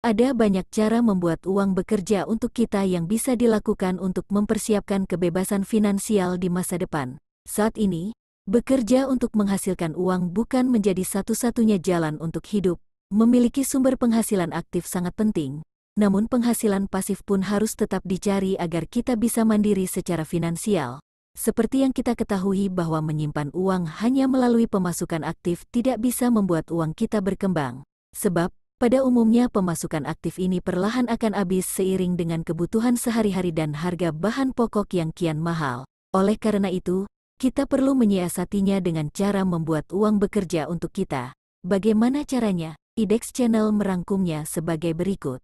Ada banyak cara membuat uang bekerja untuk kita yang bisa dilakukan untuk mempersiapkan kebebasan finansial di masa depan. Saat ini, bekerja untuk menghasilkan uang bukan menjadi satu-satunya jalan untuk hidup. Memiliki sumber penghasilan aktif sangat penting, namun penghasilan pasif pun harus tetap dicari agar kita bisa mandiri secara finansial. Seperti yang kita ketahui bahwa menyimpan uang hanya melalui pemasukan aktif tidak bisa membuat uang kita berkembang. Sebab, pada umumnya pemasukan aktif ini perlahan akan habis seiring dengan kebutuhan sehari-hari dan harga bahan pokok yang kian mahal. Oleh karena itu, kita perlu menyiasatinya dengan cara membuat uang bekerja untuk kita. Bagaimana caranya? IDEX Channel merangkumnya sebagai berikut.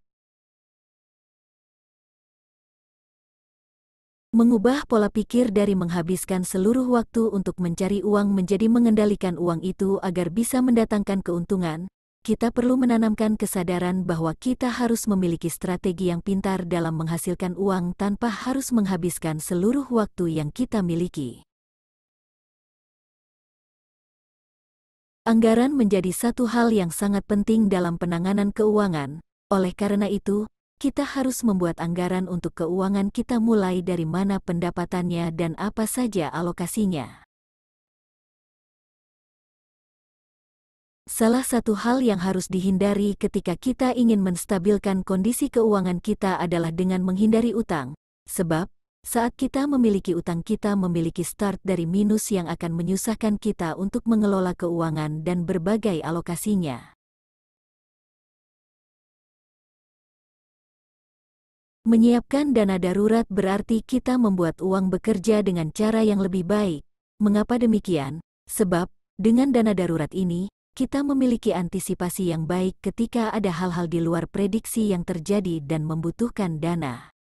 Mengubah pola pikir dari menghabiskan seluruh waktu untuk mencari uang menjadi mengendalikan uang itu agar bisa mendatangkan keuntungan. Kita perlu menanamkan kesadaran bahwa kita harus memiliki strategi yang pintar dalam menghasilkan uang tanpa harus menghabiskan seluruh waktu yang kita miliki. Anggaran menjadi satu hal yang sangat penting dalam penanganan keuangan. Oleh karena itu, kita harus membuat anggaran untuk keuangan kita mulai dari mana pendapatannya dan apa saja alokasinya. Salah satu hal yang harus dihindari ketika kita ingin menstabilkan kondisi keuangan kita adalah dengan menghindari utang. Sebab, saat kita memiliki utang kita memiliki start dari minus yang akan menyusahkan kita untuk mengelola keuangan dan berbagai alokasinya. Menyiapkan dana darurat berarti kita membuat uang bekerja dengan cara yang lebih baik. Mengapa demikian? Sebab, dengan dana darurat ini, kita memiliki antisipasi yang baik ketika ada hal-hal di luar prediksi yang terjadi dan membutuhkan dana.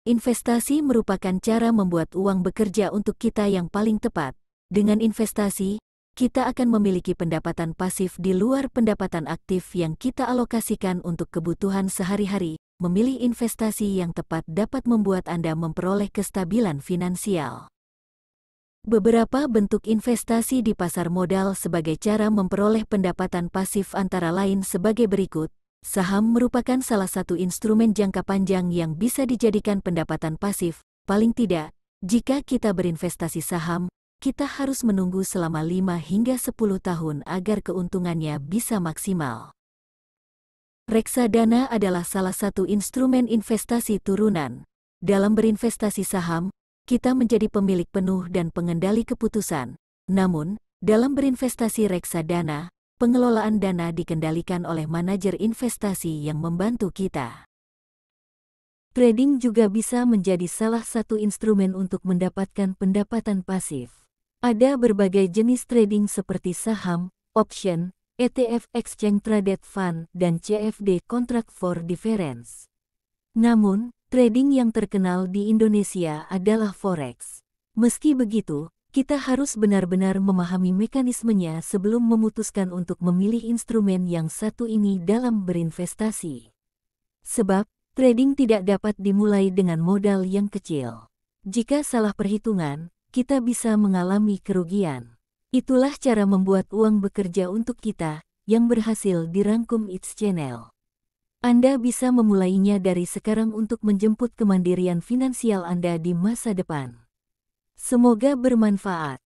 Investasi merupakan cara membuat uang bekerja untuk kita yang paling tepat. Dengan investasi, kita akan memiliki pendapatan pasif di luar pendapatan aktif yang kita alokasikan untuk kebutuhan sehari-hari. Memilih investasi yang tepat dapat membuat Anda memperoleh kestabilan finansial. Beberapa bentuk investasi di pasar modal sebagai cara memperoleh pendapatan pasif antara lain sebagai berikut. Saham merupakan salah satu instrumen jangka panjang yang bisa dijadikan pendapatan pasif. Paling tidak, jika kita berinvestasi saham, kita harus menunggu selama 5 hingga 10 tahun agar keuntungannya bisa maksimal. Reksadana adalah salah satu instrumen investasi turunan. Dalam berinvestasi saham, kita menjadi pemilik penuh dan pengendali keputusan. Namun, dalam berinvestasi reksadana, pengelolaan dana dikendalikan oleh manajer investasi yang membantu kita. Trading juga bisa menjadi salah satu instrumen untuk mendapatkan pendapatan pasif. Ada berbagai jenis trading seperti saham, option, ETF Exchange Traded Fund, dan CFD Contract for Difference. Namun, trading yang terkenal di Indonesia adalah forex. Meski begitu, kita harus benar-benar memahami mekanismenya sebelum memutuskan untuk memilih instrumen yang satu ini dalam berinvestasi. Sebab, trading tidak dapat dimulai dengan modal yang kecil. Jika salah perhitungan, kita bisa mengalami kerugian. Itulah cara membuat uang bekerja untuk kita, yang berhasil dirangkum IDEX Channel. Anda bisa memulainya dari sekarang untuk menjemput kemandirian finansial Anda di masa depan. Semoga bermanfaat.